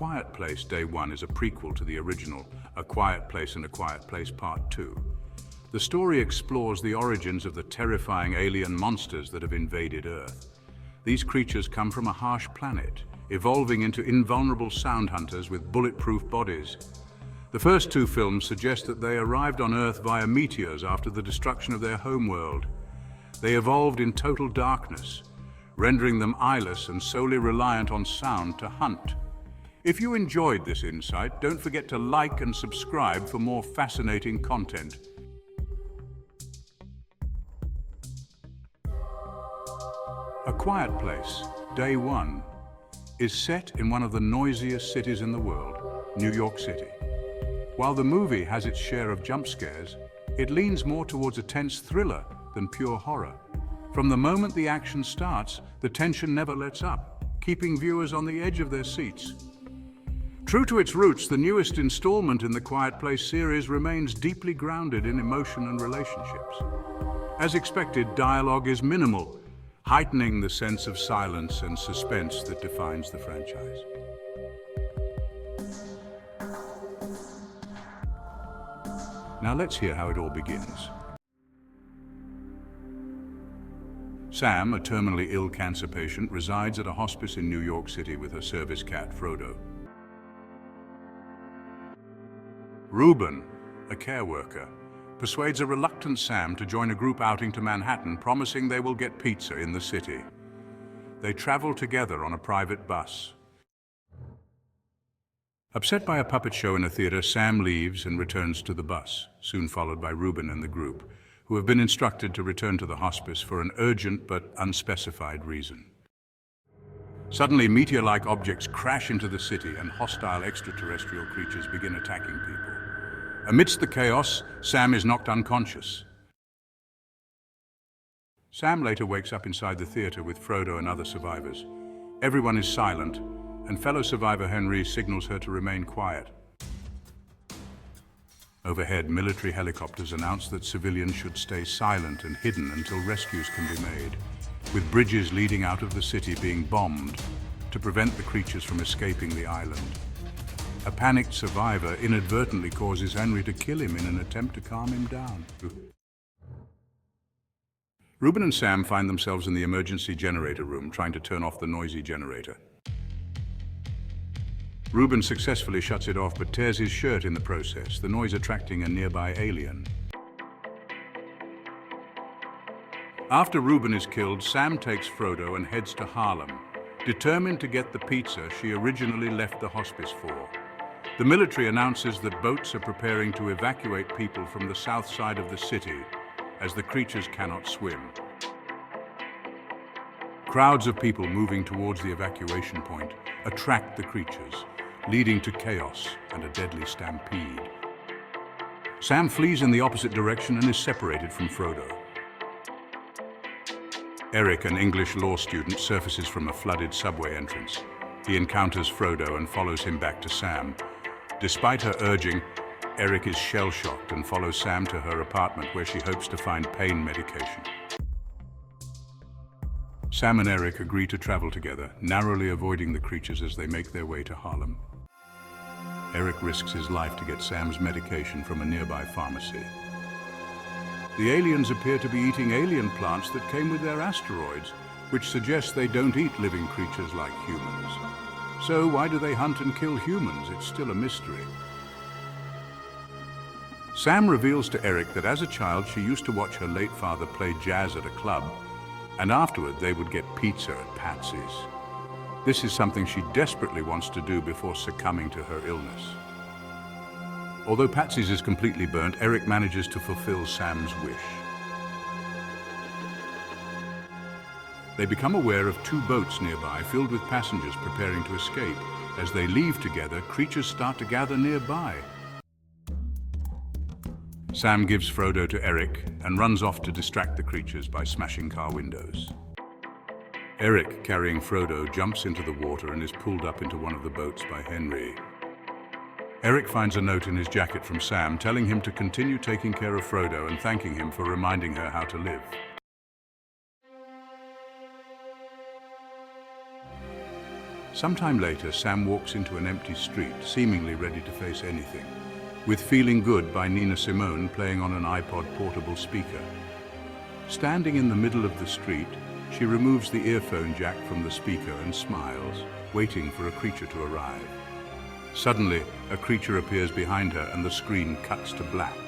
Quiet Place Day 1 is a prequel to the original, A Quiet Place and A Quiet Place Part 2. The story explores the origins of the terrifying alien monsters that have invaded Earth. These creatures come from a harsh planet, evolving into invulnerable sound hunters with bulletproof bodies. The first two films suggest that they arrived on Earth via meteors after the destruction of their homeworld. They evolved in total darkness, rendering them eyeless and solely reliant on sound to hunt. If you enjoyed this insight, don't forget to like and subscribe for more fascinating content. A Quiet Place, Day 1, is set in one of the noisiest cities in the world, New York City. While the movie has its share of jump scares, it leans more towards a tense thriller than pure horror. From the moment the action starts, the tension never lets up, keeping viewers on the edge of their seats. True to its roots, the newest installment in the Quiet Place series remains deeply grounded in emotion and relationships. As expected, dialogue is minimal, heightening the sense of silence and suspense that defines the franchise. Now let's hear how it all begins. Sam, a terminally ill cancer patient, resides at a hospice in New York City with her service cat, Frodo. Ruben, a care worker, persuades a reluctant Sam to join a group outing to Manhattan, promising they will get pizza in the city. They travel together on a private bus. Upset by a puppet show in a theater, Sam leaves and returns to the bus, soon followed by Ruben and the group, who have been instructed to return to the hospice for an urgent but unspecified reason. Suddenly, meteor-like objects crash into the city and hostile extraterrestrial creatures begin attacking people. Amidst the chaos, Sam is knocked unconscious. Sam later wakes up inside the theater with Frodo and other survivors. Everyone is silent, and fellow survivor Henry signals her to remain quiet. Overhead, military helicopters announce that civilians should stay silent and hidden until rescues can be made, with bridges leading out of the city being bombed to prevent the creatures from escaping the island. A panicked survivor inadvertently causes Henry to kill him in an attempt to calm him down. Ruben and Sam find themselves in the emergency generator room trying to turn off the noisy generator. Ruben successfully shuts it off but tears his shirt in the process, the noise attracting a nearby alien. After Ruben is killed, Sam takes Frodo and heads to Harlem, determined to get the pizza she originally left the hospice for. The military announces that boats are preparing to evacuate people from the south side of the city, as the creatures cannot swim. Crowds of people moving towards the evacuation point attract the creatures, leading to chaos and a deadly stampede. Sam flees in the opposite direction and is separated from Frodo. Eric, an English law student, surfaces from a flooded subway entrance. He encounters Frodo and follows him back to Sam. Despite her urging, Eric is shell-shocked and follows Sam to her apartment where she hopes to find pain medication. Sam and Eric agree to travel together, narrowly avoiding the creatures as they make their way to Harlem. Eric risks his life to get Sam's medication from a nearby pharmacy. The aliens appear to be eating alien plants that came with their asteroids, which suggests they don't eat living creatures like humans. So why do they hunt and kill humans? It's still a mystery. Sam reveals to Eric that as a child she used to watch her late father play jazz at a club, and afterward they would get pizza at Patsy's. This is something she desperately wants to do before succumbing to her illness. Although Patsy's is completely burnt, Eric manages to fulfill Sam's wish. They become aware of two boats nearby filled with passengers preparing to escape. As they leave together, creatures start to gather nearby. Sam gives Frodo to Eric and runs off to distract the creatures by smashing car windows. Eric, carrying Frodo, jumps into the water and is pulled up into one of the boats by Henry. Eric finds a note in his jacket from Sam telling him to continue taking care of Frodo and thanking him for reminding her how to live. Sometime later, Sam walks into an empty street, seemingly ready to face anything, with Feeling Good by Nina Simone playing on an iPod portable speaker. Standing in the middle of the street, she removes the earphone jack from the speaker and smiles, waiting for a creature to arrive. Suddenly, a creature appears behind her and the screen cuts to black.